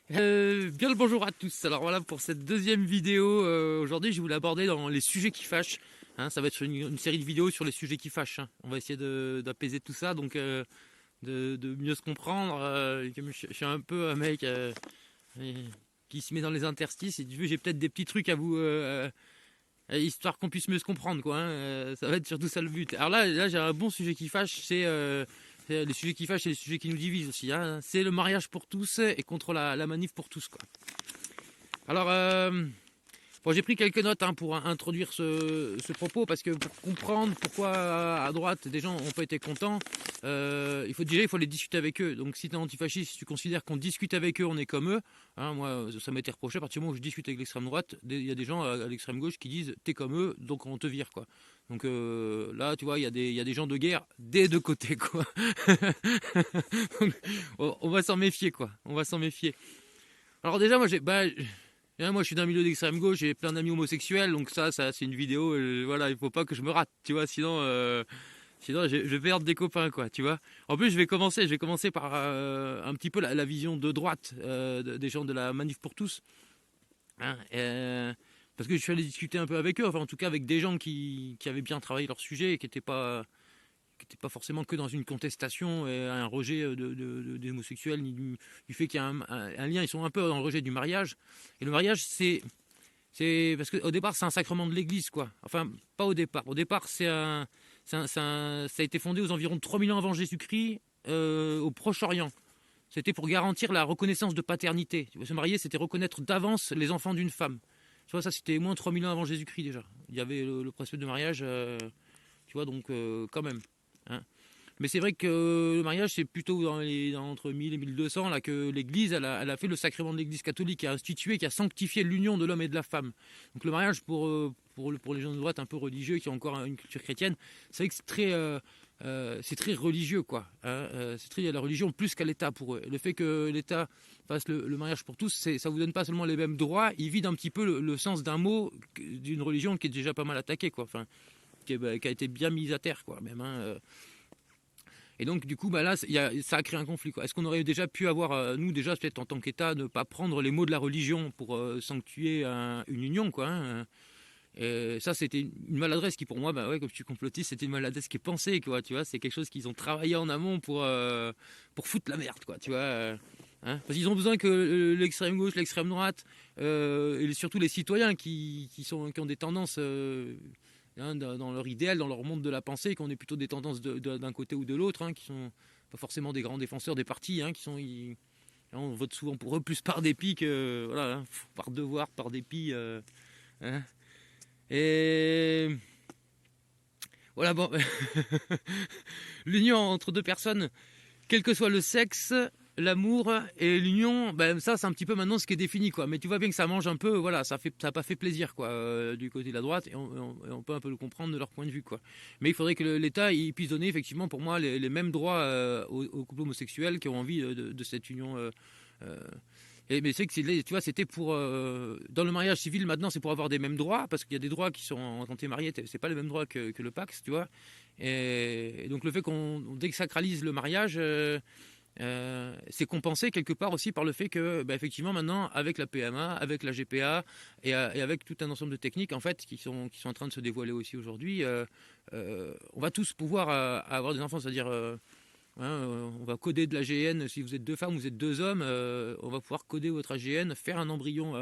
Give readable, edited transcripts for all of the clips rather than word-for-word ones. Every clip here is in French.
Bien le bonjour à tous. Alors voilà pour cette deuxième vidéo. Aujourd'hui, je voulais aborder dans les sujets qui fâchent. Hein, ça va être une série de vidéos sur les sujets qui fâchent. Hein. On va essayer d'apaiser tout ça, donc de mieux se comprendre. Comme je suis un peu un mec qui se met dans les interstices. Et du coup, j'ai peut-être des petits trucs à vous, histoire qu'on puisse mieux se comprendre, quoi. Hein. Ça va être surtout ça le but. Alors là, j'ai un bon sujet qui fâche. C'est les sujets qui fâchent et les sujets qui nous divisent aussi. Hein. C'est le mariage pour tous et contre la manif pour tous, quoi. Alors, bon, j'ai pris quelques notes hein, pour introduire ce propos, parce que pour comprendre pourquoi à droite des gens n'ont pas été contents, il faut aller discuter avec eux. Donc si tu es antifasciste, si tu considères qu'on discute avec eux, on est comme eux. Hein, moi, ça m'a été reproché à partir du moment où je discute avec l'extrême droite. Il y a des gens à l'extrême gauche qui disent t'es comme eux, donc on te vire, quoi. Donc là, tu vois, il y a des gens de guerre des deux côtés, quoi. Donc, on va s'en méfier, quoi. On va s'en méfier. Alors déjà, moi, je suis d'un milieu d'extrême gauche, j'ai plein d'amis homosexuels, donc ça c'est une vidéo, voilà, il faut pas que je me rate, tu vois, sinon je vais perdre des copains, quoi, tu vois. En plus, je vais commencer par un petit peu la vision de droite des gens de la Manif pour tous, hein, parce que je suis allé discuter un peu avec eux, enfin en tout cas avec des gens qui avaient bien travaillé leur sujet et qui n'était pas forcément que dans une contestation et un rejet des homosexuels, ni du fait qu'il y a un lien. Ils sont un peu dans le rejet du mariage. Et le mariage, c'est parce qu'au départ, c'est un sacrement de l'Église, quoi. Enfin, pas au départ. Au départ, ça a été fondé aux environs de 3000 ans avant Jésus-Christ, au Proche-Orient. C'était pour garantir la reconnaissance de paternité. Se marier, c'était reconnaître d'avance les enfants d'une femme. Tu vois, ça, c'était moins de 3000 ans avant Jésus-Christ déjà. Il y avait le principe de mariage, tu vois, donc quand même. Hein. Mais c'est vrai que le mariage, c'est plutôt entre 1000 et 1200 là, que l'Église elle a fait le sacrement de l'Église catholique, qui a institué, qui a sanctifié l'union de l'homme et de la femme. Donc le mariage, pour les gens de droite un peu religieux qui ont encore une culture chrétienne, c'est vrai que c'est très religieux, quoi. Hein. C'est très la religion plus qu'à l'État pour eux. Le fait que l'État fasse le mariage pour tous, ça vous donne pas seulement les mêmes droits, il vide un petit peu le sens d'un mot d'une religion qui est déjà pas mal attaquée, quoi. Enfin, qui a été bien mise à terre, quoi, même. Hein. Et donc, du coup, là, ça a créé un conflit. Est-ce qu'on aurait déjà pu avoir, nous, déjà, peut-être en tant qu'État, ne pas prendre les mots de la religion pour sanctuer une union, quoi. Hein. Et ça, c'était une maladresse qui, pour moi, ouais, comme je suis complotiste, c'était une maladresse qui est pensée, quoi. Tu vois, c'est quelque chose qu'ils ont travaillé en amont pour foutre la merde, quoi. Tu vois. Hein. Parce qu'ils ont besoin que l'extrême gauche, l'extrême droite, et surtout les citoyens qui ont des tendances hein, dans leur idéal, dans leur monde de la pensée, qu'on ait plutôt des tendances d'un côté ou de l'autre, hein, qui sont pas forcément des grands défenseurs des partis, hein, on vote souvent pour eux plus par dépit que voilà, hein, par devoir, par dépit. Hein. Et voilà, bon, l'union entre deux personnes, quel que soit le sexe, l'amour et l'union, ça c'est un petit peu maintenant ce qui est défini, quoi. Mais tu vois bien que ça mange un peu, voilà, ça n'a pas fait plaisir, quoi, du côté de la droite, et on peut un peu le comprendre de leur point de vue, quoi. Mais il faudrait que l'État il puisse donner effectivement pour moi les mêmes droits aux couples homosexuels qui ont envie de cette union. Euh, mais c'est que tu vois, c'était pour dans le mariage civil maintenant, c'est pour avoir des mêmes droits, parce qu'il y a des droits qui sont quand t'es marié, c'est pas les mêmes droits que le Pacs, tu vois. Et donc le fait qu'on désacralise le mariage. C'est compensé quelque part aussi par le fait que, effectivement, maintenant, avec la PMA, avec la GPA et avec tout un ensemble de techniques en fait qui sont en train de se dévoiler aussi aujourd'hui, on va tous pouvoir avoir des enfants, c'est-à-dire hein, on va coder de l'AGN si vous êtes deux femmes, vous êtes deux hommes, on va pouvoir coder votre AGN, faire un embryon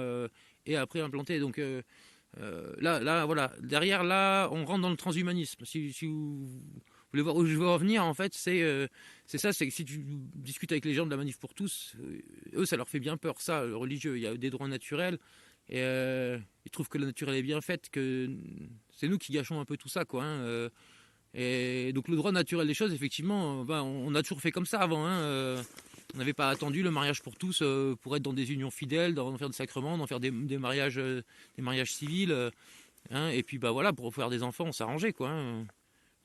et après implanter. Donc là, voilà. Derrière, là, on rentre dans le transhumanisme. Si vous voulez voir où je veux revenir, en fait, c'est ça, c'est que si tu discutes avec les gens de la Manif pour tous, eux, ça leur fait bien peur, ça, le religieux. Il y a des droits naturels, et ils trouvent que la nature, elle est bien faite, que c'est nous qui gâchons un peu tout ça, quoi. Hein, et donc le droit naturel des choses, effectivement, on a toujours fait comme ça avant. Hein, on n'avait pas attendu le mariage pour tous pour être dans des unions fidèles, d'en faire des sacrements, d'en faire des mariages civils. Hein, et puis voilà, pour faire des enfants, on s'arrangeait, quoi. Hein.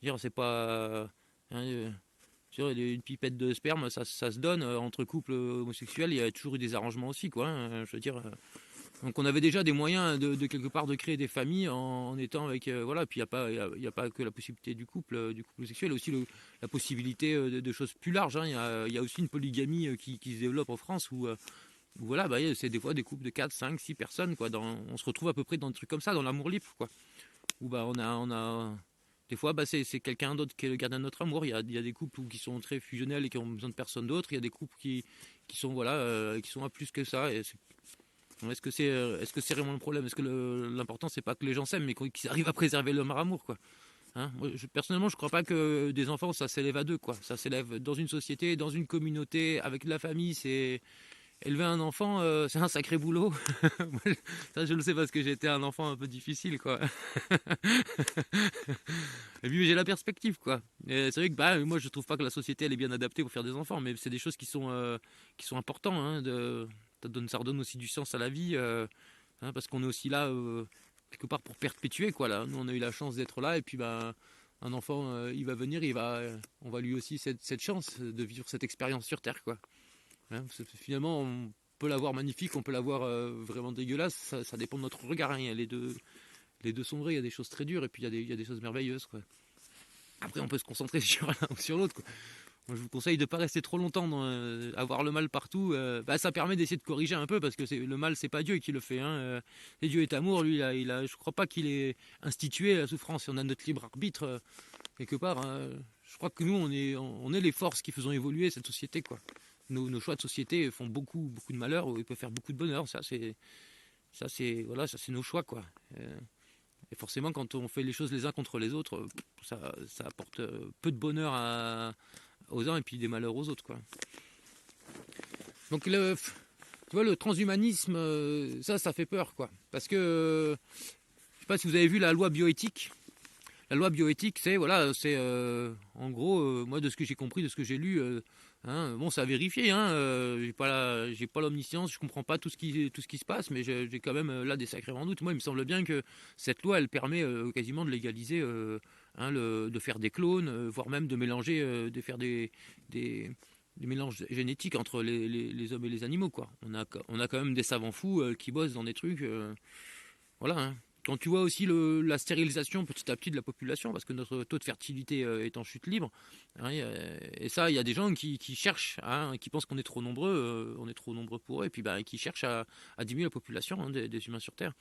Dire, c'est pas. Hein, une pipette de sperme, ça se donne entre couples homosexuels. Il y a toujours eu des arrangements aussi, quoi. Hein, je veux dire. Donc on avait déjà des moyens de quelque part de créer des familles en étant avec voilà. Puis il y a pas que la possibilité du couple sexuel, il y a aussi la possibilité de choses plus larges. Hein. Il y a aussi une polygamie qui se développe en France où Voilà, bah, c'est des fois des couples de 4, 5, 6 personnes, quoi. On se retrouve à peu près dans des trucs comme ça, dans l'amour libre, quoi. Où bah, des fois, bah, c'est quelqu'un d'autre qui est le gardien de notre amour. Il y a des couples qui sont très fusionnels et qui ont besoin de personne d'autre. Il y a des couples qui sont, voilà, qui sont à plus que ça. Est-ce que c'est vraiment le problème? Est-ce que l'important, c'est pas que les gens s'aiment, mais qu'ils arrivent à préserver leur amour, quoi. Hein, moi, personnellement, je crois pas que des enfants, ça s'élève à deux, quoi. Ça s'élève dans une société, dans une communauté, avec de la famille. C'est élever un enfant, c'est un sacré boulot. Ça, je le sais parce que j'ai été un enfant un peu difficile, quoi. Et puis j'ai la perspective, quoi. Et c'est vrai que bah, moi, je trouve pas que la société elle est bien adaptée pour faire des enfants, mais c'est des choses qui sont importantes. Hein, ça redonne aussi du sens à la vie, hein, parce qu'on est aussi là quelque part pour perpétuer, quoi. Là, nous, on a eu la chance d'être là, et puis bah, un enfant, il va venir, on va lui aussi cette chance de vivre cette expérience sur Terre, quoi. Hein, finalement, on peut l'avoir magnifique, on peut l'avoir vraiment dégueulasse, ça dépend de notre regard. Hein. Les deux sont vrais, il y a des choses très dures et puis il y a des choses merveilleuses, quoi. Après, on peut se concentrer sur l'un ou sur l'autre, quoi. Moi, je vous conseille de ne pas rester trop longtemps dans avoir le mal partout. Bah, ça permet d'essayer de corriger un peu parce que le mal, c'est pas Dieu qui le fait. Hein. Et Dieu est amour, lui, je crois pas qu'il ait institué la souffrance. On a notre libre arbitre quelque part. Hein. Je crois que nous, on est les forces qui faisons évoluer cette société, quoi. Nos choix de société font beaucoup de malheur ou ils peuvent faire beaucoup de bonheur. Voilà, ça c'est nos choix, quoi. Et forcément, quand on fait les choses les uns contre les autres, ça apporte peu de bonheur aux uns et puis des malheurs aux autres, quoi. Donc tu vois, le transhumanisme, ça fait peur, quoi. Parce que je sais pas si vous avez vu la loi bioéthique. La loi bioéthique, c'est voilà, c'est en gros, moi de ce que j'ai compris, de ce que j'ai lu, hein, bon, c'est à vérifier. Hein, j'ai pas l'omniscience, je comprends pas tout ce qui se passe, mais j'ai quand même là des sacrés doutes. Moi, il me semble bien que cette loi, elle permet quasiment de légaliser, hein, de faire des clones, voire même de mélanger, de faire des mélanges génétiques entre les hommes et les animaux, quoi. On a quand même des savants fous qui bossent dans des trucs, voilà. Hein. Quand tu vois aussi la stérilisation petit à petit de la population, parce que notre taux de fertilité est en chute libre, hein, et ça, il y a des gens qui cherchent, hein, qui pensent qu'on est trop nombreux, on est trop nombreux pour eux, et puis bah, qui cherchent à diminuer la population, hein, des humains sur Terre.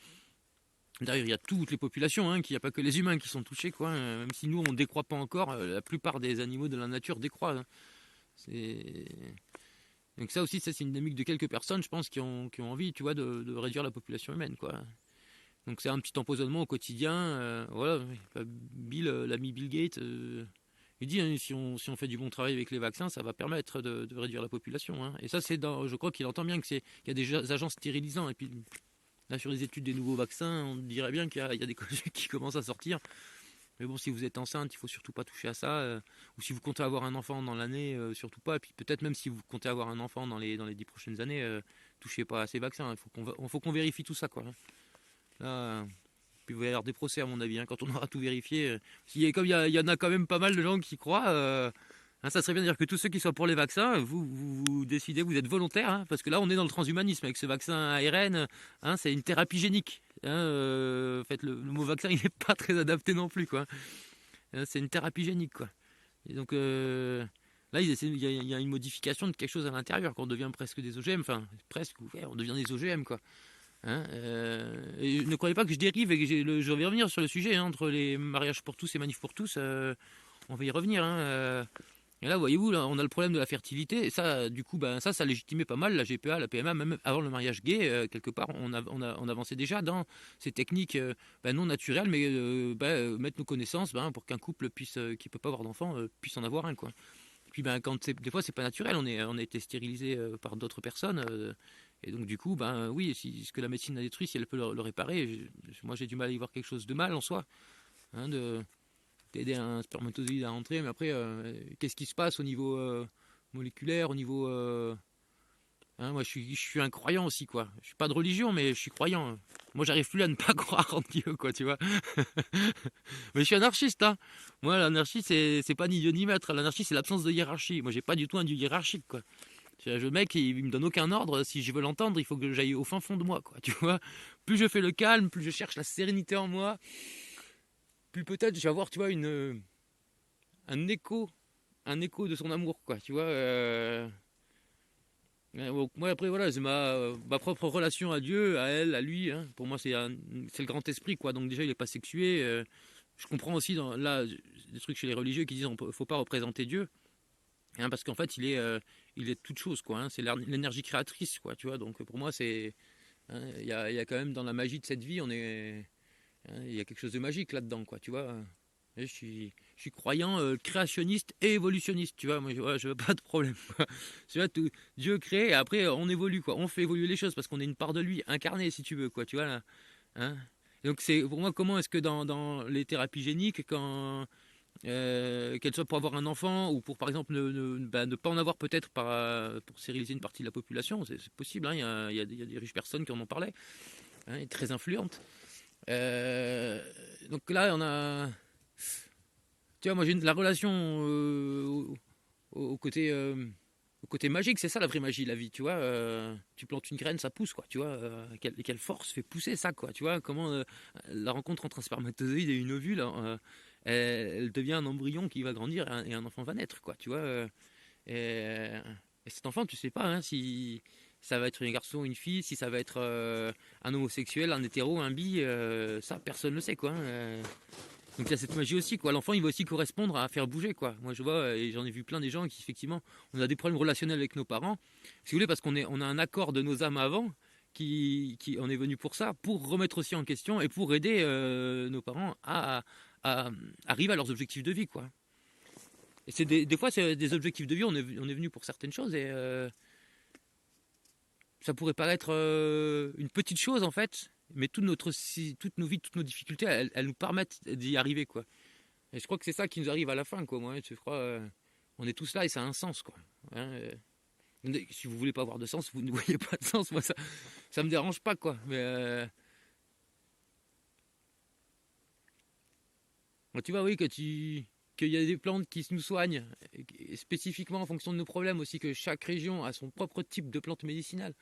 D'ailleurs, il y a toutes les populations, hein, il n'y a pas que les humains qui sont touchés, quoi. Même si nous, on ne décroît pas encore, la plupart des animaux de la nature décroît. Hein. Donc ça aussi, c'est une dynamique de quelques personnes, je pense, qui ont envie, tu vois, de réduire la population humaine, quoi. Donc c'est un petit empoisonnement au quotidien. Voilà, l'ami Bill Gates, il dit hein, si on fait du bon travail avec les vaccins, ça va permettre de réduire la population. Hein. Et ça, je crois qu'il entend bien qu'il y a des agents stérilisants. Et puis là, sur les études des nouveaux vaccins, on dirait bien qu'il y a des conneries qui commencent à sortir. Mais bon, si vous êtes enceinte, il faut surtout pas toucher à ça. Ou si vous comptez avoir un enfant dans l'année, surtout pas. Et puis peut-être même si vous comptez avoir un enfant dans les 10 prochaines années, touchez pas à ces vaccins. Il faut qu'on vérifie tout ça, quoi. Hein. Là, puis il va y avoir des procès à mon avis, hein, quand on aura tout vérifié. Comme il y en a quand même pas mal de gens qui croient, hein, ça serait bien de dire que tous ceux qui sont pour les vaccins, vous décidez, vous êtes volontaires, hein, parce que là on est dans le transhumanisme avec ce vaccin ARN, hein, c'est une thérapie génique. Hein, en fait, le mot vaccin il n'est pas très adapté non plus, quoi. Hein, c'est une thérapie génique, quoi. Et donc là il y a une modification de quelque chose à l'intérieur, qu'on devient presque des OGM, enfin presque, ouais, on devient des OGM, quoi. Hein, et ne croyez pas que je dérive et que je vais revenir sur le sujet hein, entre les mariages pour tous et manifs pour tous. On va y revenir. Hein, et là, voyez-vous, là, on a le problème de la fertilité. Et ça, du coup, ben, ça légitimait pas mal la GPA, la PMA, même avant le mariage gay. Quelque part, on avançait déjà dans ces techniques ben, non naturelles, mais mettre nos connaissances ben, pour qu'un couple puisse, qui peut pas avoir d'enfant puisse en avoir un. Quoi. Et puis, ben, des fois, c'est pas naturel. On a été stérilisé par d'autres personnes. Et donc du coup, ben oui, si ce que la médecine a détruit, si elle peut le réparer, moi j'ai du mal à y voir quelque chose de mal en soi, hein, d'aider un spermatozoïde à entrer, mais après, qu'est-ce qui se passe au niveau moléculaire, au niveau... hein, moi je suis un croyant aussi, quoi. Je suis pas de religion, mais je suis croyant. Moi j'arrive plus à ne pas croire en Dieu, quoi, tu vois. Mais je suis anarchiste, hein. Moi l'anarchie, c'est pas ni Dieu ni maître, l'anarchie c'est l'absence de hiérarchie. Moi j'ai pas du tout un Dieu hiérarchique, quoi. Le mec, il me donne aucun ordre. Si je veux l'entendre, il faut que j'aille au fin fond de moi, quoi. Tu vois, plus je fais le calme, plus je cherche la sérénité en moi, plus peut-être je vais avoir, tu vois, un écho de son amour, quoi. Tu vois. Moi après voilà, c'est ma propre relation à Dieu, à elle, à lui. Hein. Pour moi c'est le grand esprit quoi. Donc déjà il est pas sexué. Je comprends aussi là des trucs chez les religieux qui disent faut pas représenter Dieu, hein, parce qu'en fait il est toute chose quoi. Hein. C'est l'énergie créatrice quoi. Tu vois. Donc pour moi c'est hein, il y a quand même dans la magie de cette vie hein, il y a quelque chose de magique là-dedans quoi. Tu vois. Je suis croyant créationniste et évolutionniste, tu vois. Moi, je veux pas de problème. Quoi. Tu vois, Dieu crée et après on évolue, quoi. On fait évoluer les choses parce qu'on est une part de lui incarnée, si tu veux, quoi. Tu vois là, hein. Donc c'est pour moi comment est-ce que dans les thérapies géniques, quand qu'elles soient pour avoir un enfant ou pour par exemple ne pas en avoir peut-être pour stériliser une partie de la population, c'est possible. Hein. Il y a des riches personnes qui en ont parlé, hein, et très influentes. Donc là on a tu vois, moi j'ai la relation au côté, au côté magique, c'est ça la vraie magie, la vie, tu vois. Tu plantes une graine, ça pousse, quoi, tu vois. Quelle force fait pousser ça, quoi, tu vois. Comment la rencontre entre un spermatozoïde et une ovule, elle devient un embryon qui va grandir et un enfant va naître, quoi, tu vois. Et, et cet enfant, tu sais pas hein, si ça va être un garçon ou une fille, si ça va être un homosexuel, un hétéro, un bi, ça personne ne le sait, quoi. Hein. Donc il y a cette magie aussi, quoi. L'enfant, il va aussi correspondre à faire bouger, quoi. Moi, je vois, et j'en ai vu plein des gens qui, effectivement, on a des problèmes relationnels avec nos parents. Si vous voulez, parce on a un accord de nos âmes avant, on est venu pour ça, pour remettre aussi en question et pour aider nos parents à arriver à leurs objectifs de vie, quoi. Et c'est des fois, c'est des objectifs de vie, on est venu pour certaines choses et ça pourrait paraître une petite chose, en fait, mais toutes nos vies, toutes nos difficultés, elles nous permettent d'y arriver, quoi. Et je crois que c'est ça qui nous arrive à la fin, quoi. Moi, je crois, on est tous là et ça a un sens, quoi. Hein, si vous voulez pas avoir de sens, vous ne voyez pas de sens. Moi, ça me dérange pas, quoi. Mais tu vois, oui, qu'il y a des plantes qui nous soignent, et spécifiquement en fonction de nos problèmes aussi, que chaque région a son propre type de plante médicinale.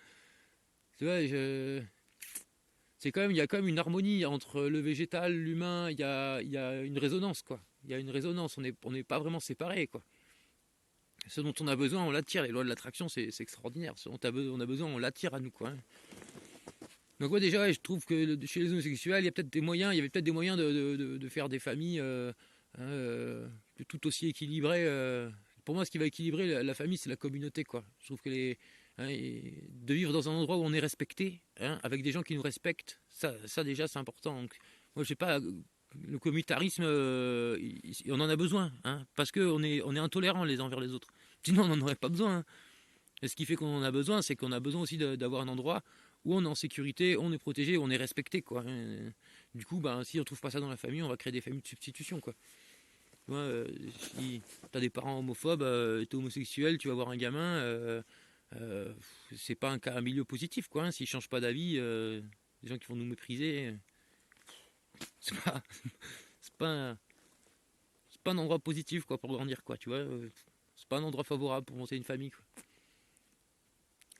Tu vois, il y a quand même une harmonie entre le végétal, l'humain. Il y a une résonance, quoi. Il y a une résonance. On n'est pas vraiment séparés, quoi. Ce dont on a besoin, on l'attire. Les lois de l'attraction, c'est extraordinaire. Ce dont on a besoin, on l'attire à nous, quoi. Donc ouais, déjà, ouais, je trouve que chez les homosexuels, il y avait peut-être des moyens de faire des familles hein, tout aussi équilibrées. Pour moi, ce qui va équilibrer la famille, c'est la communauté, quoi. Je trouve que de vivre dans un endroit où on est respecté, hein, avec des gens qui nous respectent, ça déjà, c'est important. Donc, moi, je sais pas, le communautarisme, on en a besoin, hein, parce qu'on est intolérants les uns envers les autres. Sinon, on n'en aurait pas besoin. Hein. Et ce qui fait qu'on en a besoin, c'est qu'on a besoin aussi d'avoir un endroit où on est en sécurité, on est protégé, on est respecté, quoi. Du coup, ben, si on trouve pas ça dans la famille, on va créer des familles de substitution, quoi. Tu vois, si t'as des parents homophobes, t'es homosexuel, tu vas voir un gamin, euh, c'est pas un milieu positif, quoi. Hein. S'ils changent pas d'avis, des gens qui vont nous mépriser, c'est pas, c'est pas, c'est pas un endroit positif, quoi, pour grandir, quoi. Tu vois, c'est pas un endroit favorable pour monter une famille, quoi.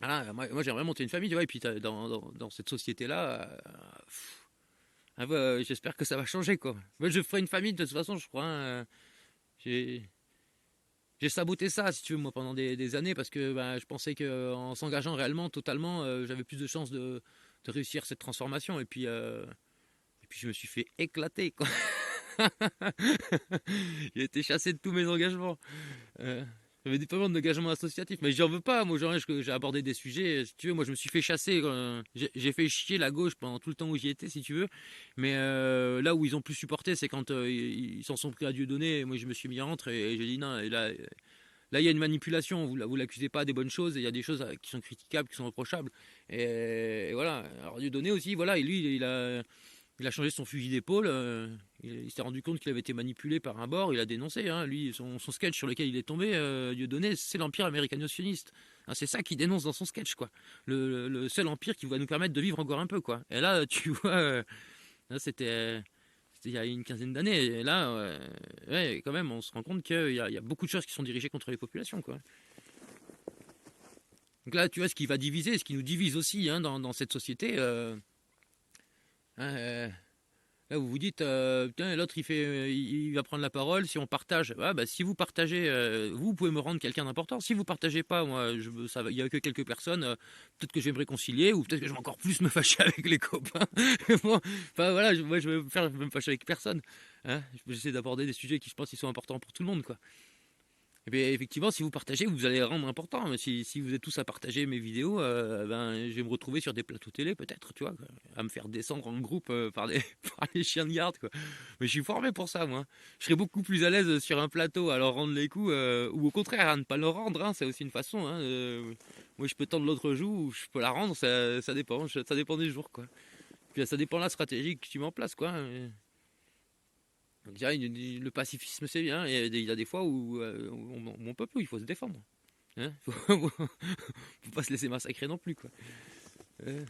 Voilà, moi j'aimerais monter une famille, tu vois, et puis dans cette société-là, j'espère que ça va changer, quoi. Moi je ferai une famille de toute façon, je crois. Hein, j'ai saboté ça, si tu veux, moi, pendant des années, parce que bah, je pensais qu'en s'engageant réellement, totalement, j'avais plus de chances de réussir cette transformation. Et puis je me suis fait éclater, quoi. J'ai été chassé de tous mes engagements. Euh, J'avais pas mal d'engagement associatif, mais j'en veux pas. Moi, genre, j'ai abordé des sujets. Si tu veux, moi, je me suis fait chasser. J'ai fait chier la gauche pendant tout le temps où j'y étais, si tu veux. Mais là où ils ont plus supporté, c'est quand ils s'en sont pris à Dieu donné. Moi, je me suis mis entre et j'ai dit non. Et là, il y a une manipulation. Vous l'accusez pas des bonnes choses. Et il y a des choses qui sont critiquables, qui sont reprochables. Et voilà. Alors Dieu donné aussi, voilà. Et lui, il a changé son fusil d'épaule. Il s'est rendu compte qu'il avait été manipulé par un bord. Il a dénoncé. Hein, lui, son sketch sur lequel il est tombé, Dieudonné, c'est l'empire américano-sioniste. Hein, c'est ça qu'il dénonce dans son sketch, quoi. Le seul empire qui va nous permettre de vivre encore un peu, quoi. Et là, tu vois, là, c'était il y a une quinzaine d'années. Et là, ouais, quand même, on se rend compte qu'il y a beaucoup de choses qui sont dirigées contre les populations, quoi. Donc là, tu vois, ce qui va diviser, ce qui nous divise aussi hein, dans cette société. Hein, Là, vous vous dites, putain, l'autre il va prendre la parole. Si on partage, ah, bah, si vous partagez, vous pouvez me rendre quelqu'un d'important. Si vous partagez pas, moi, il y a que quelques personnes. Peut-être que je vais me réconcilier, ou peut-être que je vais encore plus me fâcher avec les copains. Bon, enfin voilà, moi je vais me fâcher avec personne. Hein, j'essaie d'aborder des sujets qui je pense qui sont importants pour tout le monde, quoi. Et bien, effectivement, si vous partagez, vous allez rendre important. Mais si vous êtes tous à partager mes vidéos, ben, je vais me retrouver sur des plateaux télé, peut-être, tu vois, quoi, à me faire descendre en groupe par, par les chiens de garde, quoi. Mais je suis formé pour ça, moi. Je serais beaucoup plus à l'aise sur un plateau à leur rendre les coups, ou au contraire, à ne pas leur rendre. Hein, c'est aussi une façon. Hein, moi, je peux tendre l'autre joue, ou je peux la rendre, ça dépend. Ça dépend des jours, quoi. Puis ça dépend de la stratégie que tu mets en place, quoi. Donc, le pacifisme c'est bien, et il y a des fois où on peut plus, il faut se défendre. Hein, faut pas se laisser massacrer non plus, quoi. Euh.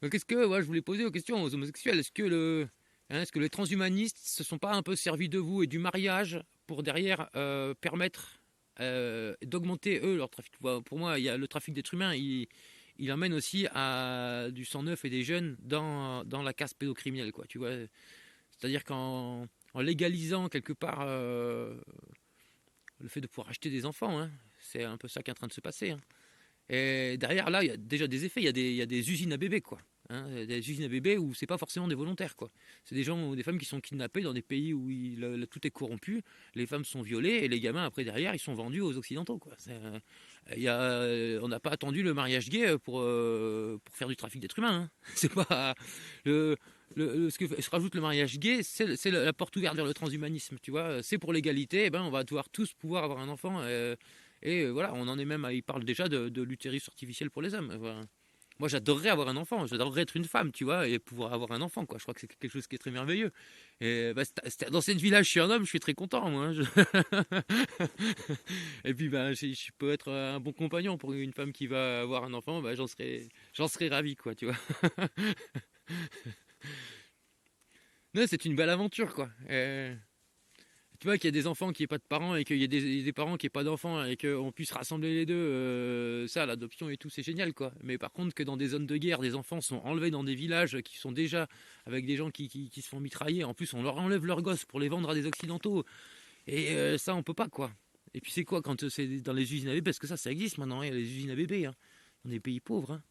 Donc est-ce que, ouais, je voulais poser aux questions aux homosexuels, est-ce que les transhumanistes se sont pas un peu servis de vous et du mariage pour derrière permettre d'augmenter eux leur trafic? Pour moi, il y a le trafic d'êtres humains, il emmène aussi à du sang neuf et des jeunes dans la casse pédocriminelle, quoi. Tu vois, c'est-à-dire qu'en légalisant quelque part le fait de pouvoir acheter des enfants, hein, c'est un peu ça qui est en train de se passer. Hein. Et derrière, là, il y a déjà des effets, il y a des usines à bébés, quoi. Hein, des usines à bébés où c'est pas forcément des volontaires, quoi. C'est des gens, des femmes qui sont kidnappées dans des pays où tout est corrompu, les femmes sont violées et les gamins après derrière ils sont vendus aux occidentaux, quoi. On n'a pas attendu le mariage gay pour faire du trafic d'êtres humains. Hein. C'est pas le, ce que se rajoute le mariage gay, c'est la porte ouverte vers le transhumanisme, tu vois. C'est pour l'égalité, eh ben on va devoir tous pouvoir avoir un enfant. Voilà, on en est même, il parle déjà de l'utérus artificiel pour les hommes. Voilà. Moi, j'adorerais avoir un enfant, j'adorerais être une femme, tu vois, et pouvoir avoir un enfant, quoi. Je crois que c'est quelque chose qui est très merveilleux. Et bah, dans cette vie-là, je suis un homme, je suis très content, moi. Hein. Et puis, bah, je peux être un bon compagnon pour une femme qui va avoir un enfant, bah, j'en serais ravi, quoi, tu vois. Non, c'est une belle aventure, quoi. Tu vois qu'il y a des enfants qui n'aient pas de parents et qu'il y a des parents qui n'aient pas d'enfants et qu'on puisse rassembler les deux, ça, l'adoption et tout, c'est génial, quoi. Mais par contre, que dans des zones de guerre, des enfants sont enlevés dans des villages qui sont déjà avec des gens qui se font mitrailler, en plus on leur enlève leurs gosses pour les vendre à des occidentaux, et ça, on peut pas, quoi. Et puis c'est quoi quand c'est dans les usines à bébés, parce que ça existe maintenant, il y a les usines à bébés, hein, dans des pays pauvres. Hein.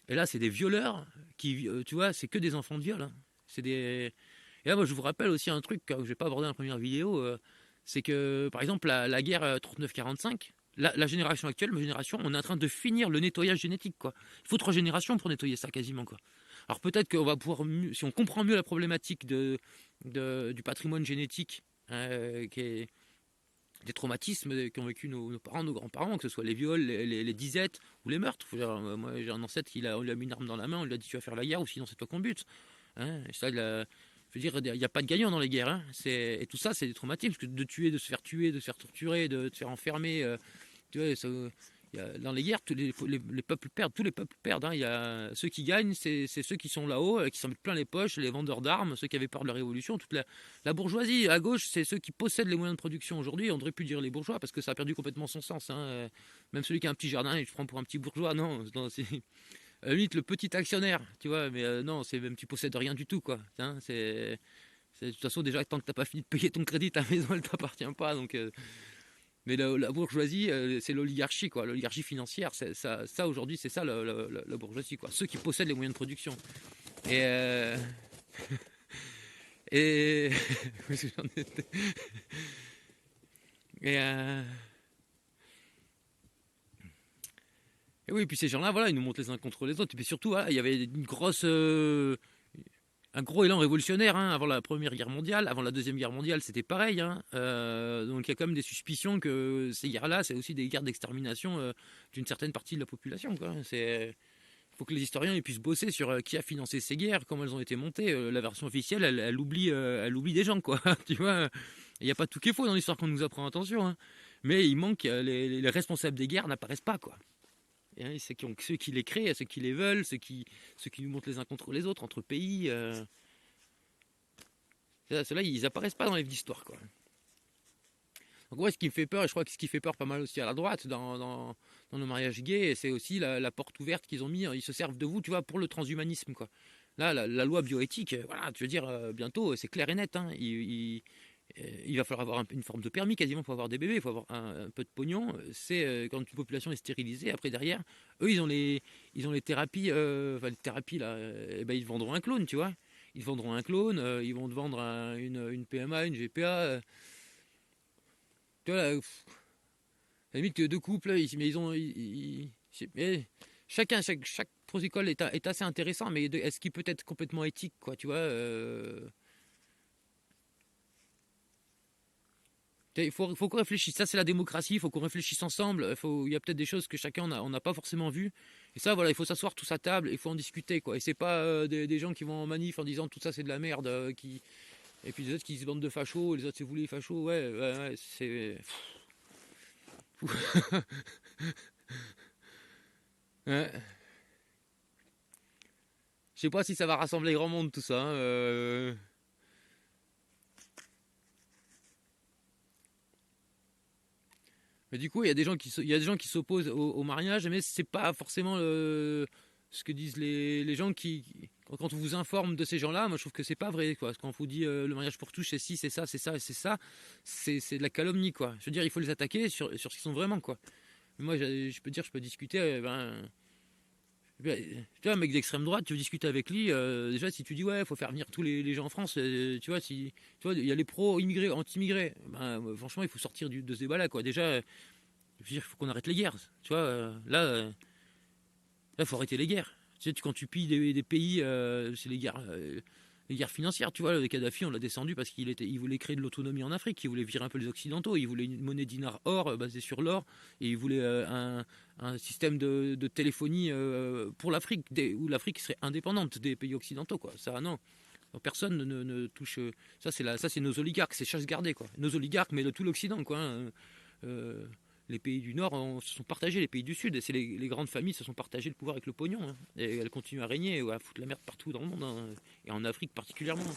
Et là, c'est des violeurs qui, tu vois, c'est que des enfants de viol. Hein. C'est des Et là, moi, je vous rappelle aussi un truc que je n'ai pas abordé dans la première vidéo, c'est que, par exemple, la guerre 39-45, la génération actuelle, ma génération, on est en train de finir le nettoyage génétique, quoi. Il faut 3 générations pour nettoyer ça, quasiment, quoi. Alors peut-être qu'on va pouvoir, si on comprend mieux la problématique du patrimoine génétique, qui est des traumatismes qu'ont vécu nos parents, nos grands-parents, que ce soit les viols, les disettes ou les meurtres. Moi, j'ai un ancêtre on lui a mis une arme dans la main, on lui a dit tu vas faire la guerre ou sinon c'est toi qu'on bute. Hein, et ça, je veux dire, il n'y a pas de gagnant dans les guerres. Hein. Et tout ça, c'est des traumatismes. Parce que de tuer, de se faire torturer, de se faire enfermer. Tu vois, dans les guerres, les peuples perdent. Tous les peuples perdent. Hein. Il y a, ceux qui gagnent, c'est ceux qui sont là-haut, qui s'en mettent plein les poches, les vendeurs d'armes, ceux qui avaient peur de la révolution. Toute la bourgeoisie, à gauche, c'est ceux qui possèdent les moyens de production aujourd'hui. On devrait plus dire les bourgeois parce que ça a perdu complètement son sens. Hein. Même celui qui a un petit jardin, il se prend pour un petit bourgeois. Non, à la limite le petit actionnaire, tu vois, mais non, c'est même tu possèdes rien du tout, quoi. Hein, de toute façon déjà tant que t'as pas fini de payer ton crédit, ta maison elle t'appartient pas, donc. Mais la bourgeoisie, c'est l'oligarchie, quoi, l'oligarchie financière. Ça aujourd'hui, c'est ça la bourgeoisie, quoi. Ceux qui possèdent les moyens de production. Et et et et oui, puis ces gens-là, voilà, ils nous montent les uns contre les autres. Et puis surtout, voilà, il y avait un gros élan révolutionnaire hein, avant la Première Guerre mondiale. Avant la Deuxième Guerre mondiale, c'était pareil. Hein. Donc il y a quand même des suspicions que ces guerres-là, c'est aussi des guerres d'extermination d'une certaine partie de la population. Il faut que les historiens ils puissent bosser sur qui a financé ces guerres, comment elles ont été montées. La version officielle, elle oublie des gens, quoi. Tu vois, il n'y a pas tout qui est faux dans l'histoire qu'on nous apprend, attention. Hein. Mais il manque les responsables des guerres n'apparaissent pas, quoi. Et ceux qui les créent, ceux qui les veulent, ceux qui nous montrent les uns contre les autres, entre pays. Ceux-là, ils apparaissent pas dans les livres d'histoire, quoi. Donc ouais, ce qui me fait peur, et je crois que ce qui fait peur pas mal aussi à la droite dans le mariage gay, c'est aussi la porte ouverte qu'ils ont mis. Ils se servent de vous, tu vois, pour le transhumanisme, quoi. Là, la loi bioéthique, voilà, tu veux dire, bientôt, c'est clair et net. Hein, il va falloir avoir une forme de permis quasiment pour avoir des bébés, il faut avoir un peu de pognon. C'est quand une population est stérilisée, après derrière, eux ils ont les thérapies, enfin les thérapies là, eh ben, ils vendront un clone, tu vois. Ils vendront un clone, ils vont te vendre une PMA, une GPA. Tu vois, là, la limite que deux couples, mais ils ont. Mais chaque protocole est assez intéressant, mais est-ce qu'il peut être complètement éthique, quoi, tu vois faut qu'on réfléchisse. Ça, c'est la démocratie. Il faut qu'on réfléchisse ensemble. Il y a peut-être des choses que chacun on n'a pas forcément vues. Et ça, voilà, il faut s'asseoir tous à table. Il faut en discuter, quoi. Et c'est pas des gens qui vont en manif en disant tout ça c'est de la merde, et puis les autres qui se bandent de fachos. Les autres c'est vous les fachos. Ouais, c'est. Ouais. Je sais pas si ça va rassembler grand monde tout ça. Mais du coup, il y a des gens qui s'opposent au mariage, mais c'est pas forcément ce que disent les gens quand on vous informe de ces gens-là, moi je trouve que c'est pas vrai, quoi. Quand on vous dit le mariage pour tous, c'est ci, c'est ça, c'est ça, c'est ça, c'est de la calomnie, quoi. Je veux dire, il faut les attaquer sur ce qu'ils sont vraiment, quoi. Mais moi, je peux discuter, tu vois, un mec d'extrême droite, tu veux discuter avec lui, déjà si tu dis ouais, il faut faire venir tous les gens en France, tu vois, si tu vois, il y a les pro-immigrés, anti-immigrés, ben, franchement, il faut sortir de ce débat-là, quoi. Déjà, je veux dire, il faut qu'on arrête les guerres. Tu vois, là, il faut arrêter les guerres. Tu sais, quand tu pilles des pays, c'est les guerres financières. Tu vois, le Kadhafi, on l'a descendu parce il voulait créer de l'autonomie en Afrique. Il voulait virer un peu les Occidentaux. Il voulait une monnaie dinar or basée sur l'or. Et il voulait un système de téléphonie pour l'Afrique, où l'Afrique serait indépendante des pays occidentaux, quoi. Ça, non. Personne ne touche. Ça, c'est nos oligarques, c'est chasse gardée, quoi. Nos oligarques, mais de tout l'Occident, quoi. Hein. Euh, les pays du Nord se sont partagés, les pays du Sud, et c'est les grandes familles se sont partagées le pouvoir avec le pognon. Hein. Et elles continuent à régner ou à foutre la merde partout dans le monde, hein. Et en Afrique particulièrement.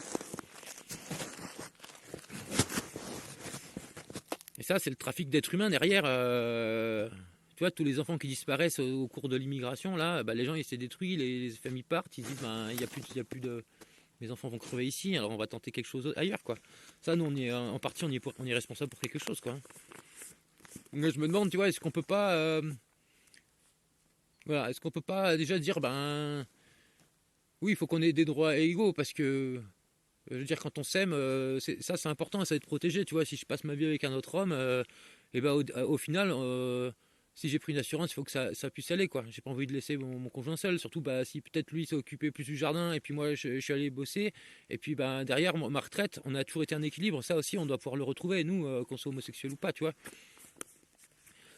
Et ça, c'est le trafic d'êtres humains derrière. Tu vois, tous les enfants qui disparaissent au cours de l'immigration, là, bah, les gens ils s'est détruits, les familles partent, ils disent ben, il y a plus de. Mes enfants vont crever ici, alors on va tenter quelque chose ailleurs, quoi. Ça, nous, on est en partie, on est responsable pour quelque chose, quoi. Mais je me demande, tu vois, est-ce qu'on peut pas, voilà, est-ce qu'on peut pas déjà dire, ben, oui, il faut qu'on ait des droits égaux parce que, je veux dire, quand on s'aime, ça c'est important, ça va être protégé, tu vois. Si je passe ma vie avec un autre homme, et ben au final, si j'ai pris une assurance, il faut que ça puisse aller, quoi. J'ai pas envie de laisser mon conjoint seul, surtout bah, si peut-être lui s'est occupé plus du jardin et puis moi je suis allé bosser, et puis ben derrière ma retraite, on a toujours été un équilibre. Ça aussi, on doit pouvoir le retrouver, nous, qu'on soit homosexuel ou pas, tu vois.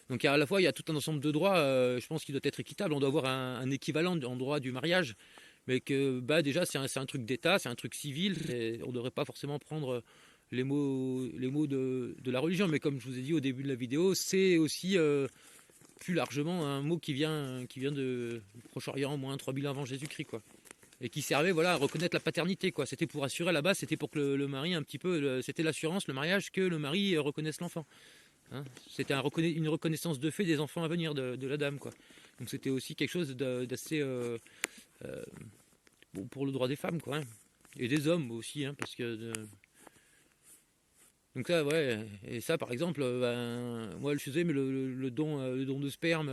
Donc à la fois, il y a tout un ensemble de droits, je pense qu'il doit être équitable. On doit avoir un équivalent en droit du mariage, mais que bah, déjà c'est un truc d'État, c'est un truc civil, et on ne devrait pas forcément prendre les mots de la religion. Mais comme je vous ai dit au début de la vidéo, c'est aussi plus largement un mot qui vient du Proche-Orient, au moins 3000 avant Jésus-Christ, quoi. Et qui servait voilà, à reconnaître la paternité, quoi. C'était pour assurer là-bas, c'était pour que le mari un petit peu, c'était l'assurance, le mariage, que le mari reconnaisse l'enfant. Hein, c'était une reconnaissance de fait des enfants à venir de la dame, quoi. Donc c'était aussi quelque chose d'assez euh, bon pour le droit des femmes, quoi. Hein. Et des hommes aussi, hein, parce que donc ça, ouais. Et ça, par exemple, moi je faisais, mais le don de sperme.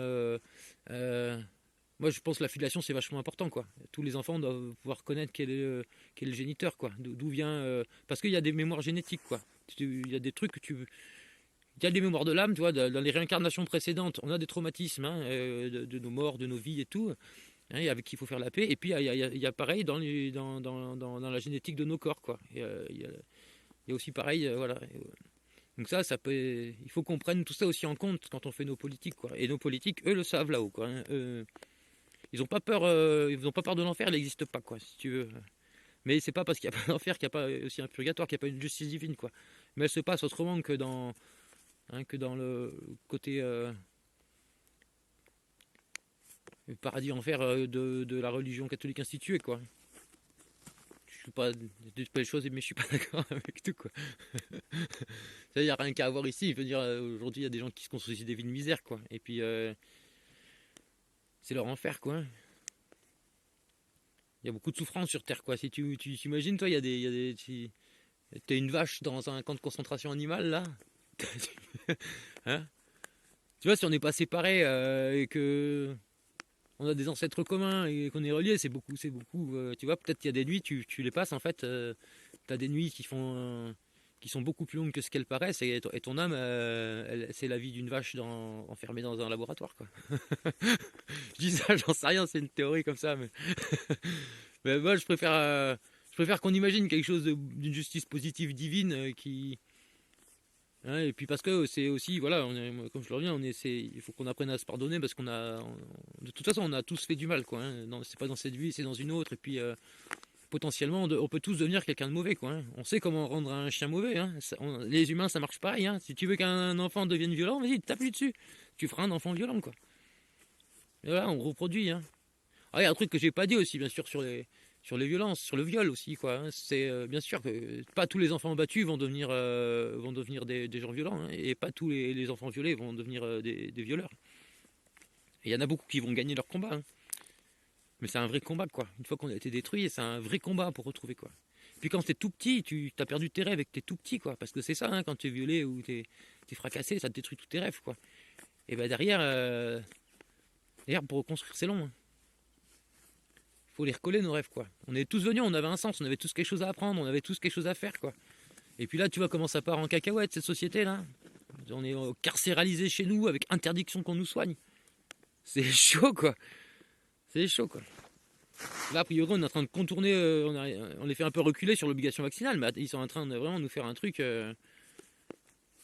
Moi, je pense que la filiation c'est vachement important, quoi. Tous les enfants doivent pouvoir connaître quel est le géniteur, quoi. D'où vient, parce qu'il y a des mémoires génétiques, quoi. Il y a des trucs que il y a des mémoires de l'âme, tu vois, dans les réincarnations précédentes, on a des traumatismes, hein, de nos morts, de nos vies et tout, hein, et avec qui il faut faire la paix. Et puis il y a pareil dans la génétique de nos corps, quoi. Et, il y a aussi pareil, voilà. Donc ça peut, il faut qu'on prenne tout ça aussi en compte quand on fait nos politiques, quoi. Et nos politiques, eux, le savent là-haut, quoi. Hein. Ils n'ont pas peur, ils ont pas peur de l'enfer, il n'existe pas, quoi, si tu veux. Mais c'est pas parce qu'il n'y a pas d'enfer qu'il n'y a pas aussi un purgatoire, qu'il n'y a pas une justice divine, quoi. Mais elle se passe autrement que dans le côté paradis enfer de la religion catholique instituée, quoi. suis pas de belles choses, mais je suis pas d'accord avec tout, quoi. Il n'y a rien qu'à avoir ici. Je veux dire, aujourd'hui, il y a des gens qui se construisent des vies de misère, quoi. Et puis, c'est leur enfer, quoi. Il y a beaucoup de souffrance sur Terre, quoi. Si tu t'imagines, toi, t'es une vache dans un camp de concentration animale, là. Hein? Tu vois, si on n'est pas séparés et que on a des ancêtres communs et qu'on est reliés, c'est beaucoup. Tu vois, peut-être qu'il y a des nuits, tu les passes, en fait. Tu as des nuits qui sont beaucoup plus longues que ce qu'elles paraissent, et ton âme, c'est la vie d'une vache enfermée dans un laboratoire, quoi. Je dis ça, j'en sais rien, c'est une théorie comme ça, mais, mais moi, je préfère qu'on imagine quelque chose d'une justice positive divine qui. Hein, et puis parce que c'est aussi, voilà, comme je le reviens, il faut qu'on apprenne à se pardonner parce de toute façon, on a tous fait du mal, quoi. Hein. C'est pas dans cette vie, c'est dans une autre, et puis potentiellement, on peut tous devenir quelqu'un de mauvais, quoi. Hein. On sait comment rendre un chien mauvais. Hein. Les humains, ça marche pareil. Hein. Si tu veux qu'un enfant devienne violent, vas-y, tape-lui dessus. Tu feras un enfant violent, quoi. Et voilà, on reproduit. Hein. Ah, il y a un truc que j'ai pas dit aussi, bien sûr, sur les violences, sur le viol aussi, quoi. Hein. C'est bien sûr que pas tous les enfants battus vont devenir des gens violents, hein, et pas tous les enfants violés vont devenir des violeurs. Et il y en a beaucoup qui vont gagner leur combat. Hein. Mais c'est un vrai combat, quoi. Une fois qu'on a été détruit, c'est un vrai combat pour retrouver, quoi. Puis quand t'es tout petit, tu as perdu tes rêves et que t'es tout petit, quoi. Parce que c'est ça, hein, quand tu es violé ou t'es fracassé, ça te détruit tous tes rêves, quoi. Et ben derrière, pour reconstruire, c'est long. Hein. Faut les recoller, nos rêves, quoi. On est tous venus, on avait un sens, on avait tous quelque chose à apprendre, on avait tous quelque chose à faire, quoi. Et puis là, tu vois comment ça part en cacahuète, cette société-là. On est carcéralisé chez nous avec interdiction qu'on nous soigne. C'est chaud, quoi. C'est chaud, quoi. Là, a priori, on est en train de contourner, on les fait un peu reculer sur l'obligation vaccinale, mais ils sont en train de vraiment nous faire un truc.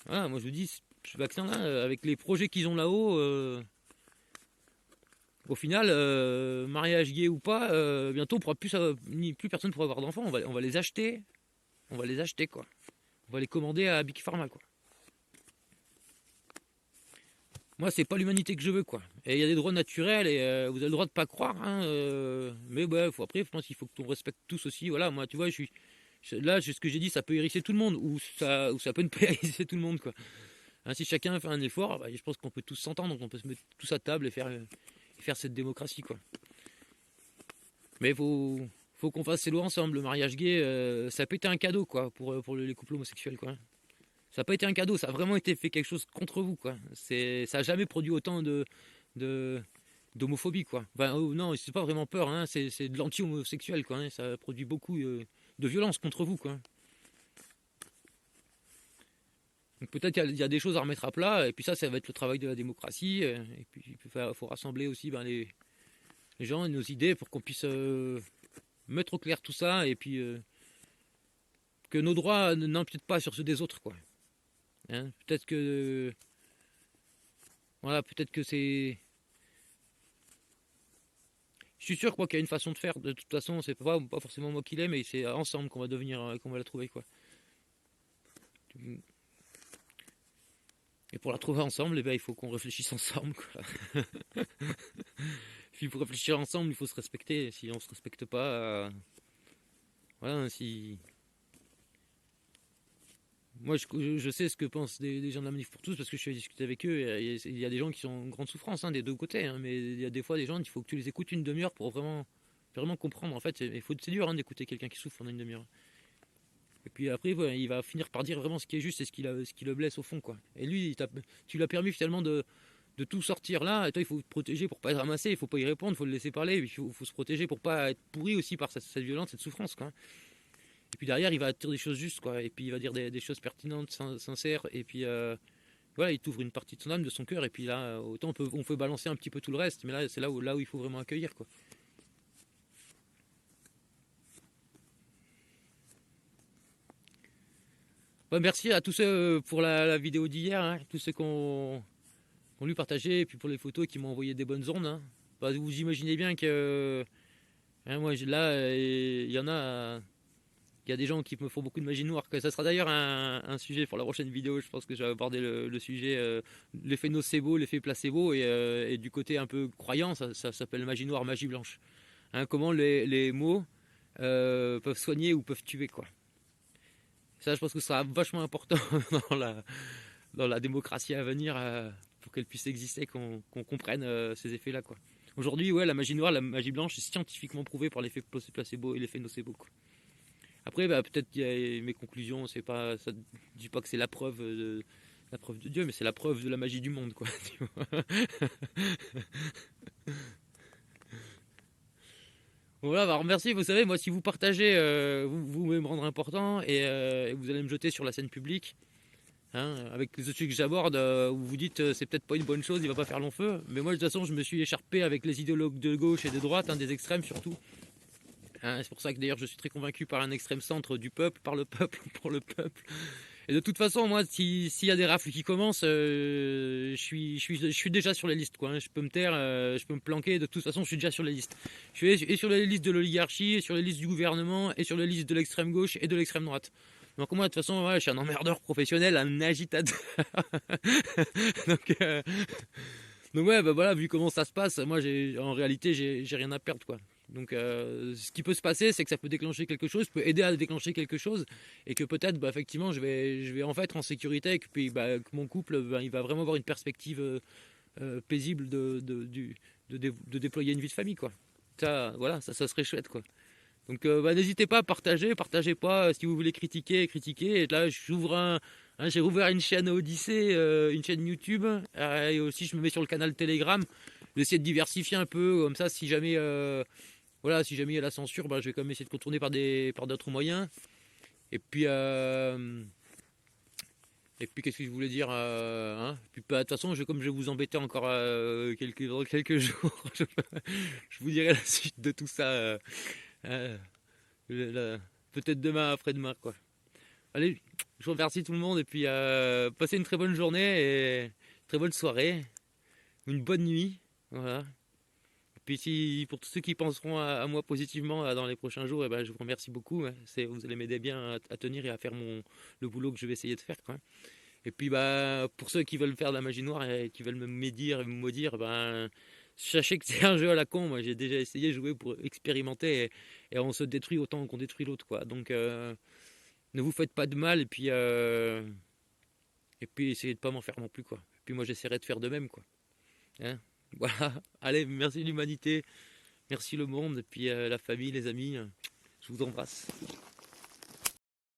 Voilà, moi je vous dis, ce vaccin-là, avec les projets qu'ils ont là-haut, au final, mariage gay ou pas, bientôt, plus personne ne pourra avoir d'enfants. On va les acheter, quoi. On va les commander à Big Pharma, quoi. Moi, c'est pas l'humanité que je veux, quoi. Et il y a des droits naturels et vous avez le droit de pas croire, hein, mais ouais, après, je pense qu'il faut qu'on respecte tous aussi. Voilà, moi, tu vois, là, ce que j'ai dit, ça peut hérisser tout le monde ou ça peut ne pas hérisser tout le monde, quoi. Hein, si chacun fait un effort, bah, je pense qu'on peut tous s'entendre, donc on peut se mettre tous à table et faire cette démocratie, quoi. Mais faut qu'on fasse ces lois ensemble. Le mariage gay, ça peut être un cadeau, quoi, pour les couples homosexuels, quoi. Ça n'a pas été un cadeau, ça a vraiment été fait quelque chose contre vous, quoi. Ça n'a jamais produit autant d'homophobie, quoi. Enfin, non, c'est pas vraiment peur, hein, c'est de l'anti-homosexuel, quoi. Hein. Ça produit beaucoup de violence contre vous, quoi. Donc peut-être qu'il y a des choses à remettre à plat, et puis ça va être le travail de la démocratie, et puis il faut rassembler aussi les gens et nos idées pour qu'on puisse mettre au clair tout ça, et puis que nos droits n'empiètent pas sur ceux des autres, quoi. Hein, peut-être que c'est. Je suis sûr, quoi, qu'il y a une façon de faire. De toute façon, c'est pas forcément moi qui l'ai, mais c'est ensemble qu'on va la trouver, quoi. Et pour la trouver ensemble, eh ben, il faut qu'on réfléchisse ensemble, quoi. Puis pour réfléchir ensemble, il faut se respecter. Si on se respecte pas, voilà, si. Moi, je sais ce que pensent des gens de la Manif pour tous parce que je suis discuté avec eux. Il y a des gens qui sont en grande souffrance, hein, des deux côtés. Hein, mais il y a des fois des gens, il faut que tu les écoutes une demi-heure pour vraiment comprendre. En fait, c'est dur, hein, d'écouter quelqu'un qui souffre pendant une demi-heure. Et puis après, ouais, il va finir par dire vraiment ce qui est juste et ce qui le blesse au fond, quoi. Et lui, tu lui as permis finalement de tout sortir là. Et toi, il faut te protéger pour pas être ramassé. Il faut pas y répondre, il faut le laisser parler. Il faut se protéger pour pas être pourri aussi par cette violence, cette souffrance, quoi. Et puis derrière, il va dire des choses justes, quoi. Et puis il va dire des choses pertinentes, sincères. Et puis voilà, il t'ouvre une partie de son âme, de son cœur. Et puis là, autant on peut balancer un petit peu tout le reste. Mais là, c'est là où il faut vraiment accueillir, quoi. Bah, merci à tous ceux pour la vidéo d'hier, hein. Tous ceux qui ont lui partagé. Et puis pour les photos qui m'ont envoyé des bonnes ondes. Hein. Bah, vous imaginez bien que hein, moi, là, il y en a. Il y a des gens qui me font beaucoup de magie noire. Que ça sera d'ailleurs un sujet pour la prochaine vidéo. Je pense que je vais aborder le sujet, l'effet nocebo, l'effet placebo, et du côté un peu croyant, ça s'appelle magie noire, magie blanche. Hein, comment les mots peuvent soigner ou peuvent tuer, quoi. Ça, je pense que ce sera vachement important dans la démocratie à venir pour qu'elle puisse exister, qu'on comprenne ces effets-là, quoi. Aujourd'hui, ouais, la magie noire, la magie blanche, c'est scientifiquement prouvé par l'effet placebo et l'effet nocebo, quoi. Après, bah, peut-être qu'il y a mes conclusions, c'est pas, ça ne dit pas que c'est la preuve de Dieu, mais c'est la preuve de la magie du monde, quoi. Tu vois. Voilà, bah, merci. Vous savez, moi, si vous partagez, vous me rendre important et vous allez me jeter sur la scène publique. Hein, avec les sujets que j'aborde, où vous dites c'est peut-être pas une bonne chose, il va pas faire long feu. Mais moi, de toute façon, je me suis écharpé avec les idéologues de gauche et de droite, hein, des extrêmes surtout. Hein, c'est pour ça que d'ailleurs, je suis très convaincu par un extrême centre du peuple, par le peuple, pour le peuple. Et de toute façon, moi, s'il y a des rafles qui commencent, je suis déjà sur les listes, quoi. Hein. Je peux me taire, je peux me planquer. De toute façon, je suis déjà sur les listes. Je suis et sur les listes de l'oligarchie, et sur les listes du gouvernement, et sur les listes de l'extrême gauche et de l'extrême droite. Donc moi, de toute façon, ouais, je suis un emmerdeur professionnel, un agitateur. donc, euh, donc ouais, bah voilà, vu comment ça se passe, moi, en réalité, j'ai rien à perdre, quoi. Donc, ce qui peut se passer, c'est que ça peut déclencher quelque chose, peut aider à déclencher quelque chose, et que peut-être, bah, effectivement, je vais en fait être en sécurité, et que, puis, bah, que mon couple, bah, il va vraiment avoir une perspective paisible de déployer une vie de famille, quoi. Ça, voilà, ça serait chouette, quoi. Donc, bah, n'hésitez pas à partager, partagez pas. Si vous voulez critiquer, critiquez. Et là, j'ai rouvert une chaîne Odyssée, une chaîne YouTube, et aussi je me mets sur le canal Telegram. J'essaie de diversifier un peu, comme ça, si jamais voilà, si jamais il y a la censure, bah, je vais quand même essayer de contourner par d'autres moyens. Et puis, qu'est-ce que je voulais dire hein. Puis, bah, de toute façon, comme je vais vous embêter encore quelques jours, je vous dirai la suite de tout ça. Euh, Peut-être demain, après-demain, quoi. Allez, je vous remercie tout le monde et puis passez une très bonne journée et une très bonne soirée, une bonne nuit. Voilà. Puis si, pour tous ceux qui penseront à moi positivement dans les prochains jours, eh ben, je vous remercie beaucoup. Hein. Vous allez m'aider bien à tenir et à faire le boulot que je vais essayer de faire, quoi. Et puis bah, pour ceux qui veulent faire de la magie noire et qui veulent me médire et me maudire, ben, sachez que c'est un jeu à la con. Moi j'ai déjà essayé de jouer pour expérimenter et on se détruit autant qu'on détruit l'autre, quoi. Donc ne vous faites pas de mal et puis essayez de pas m'en faire non plus, quoi. Et puis moi j'essaierai de faire de même, quoi. Hein. Voilà. Allez, merci l'humanité. Merci le monde, et puis la famille, les amis, je vous embrasse.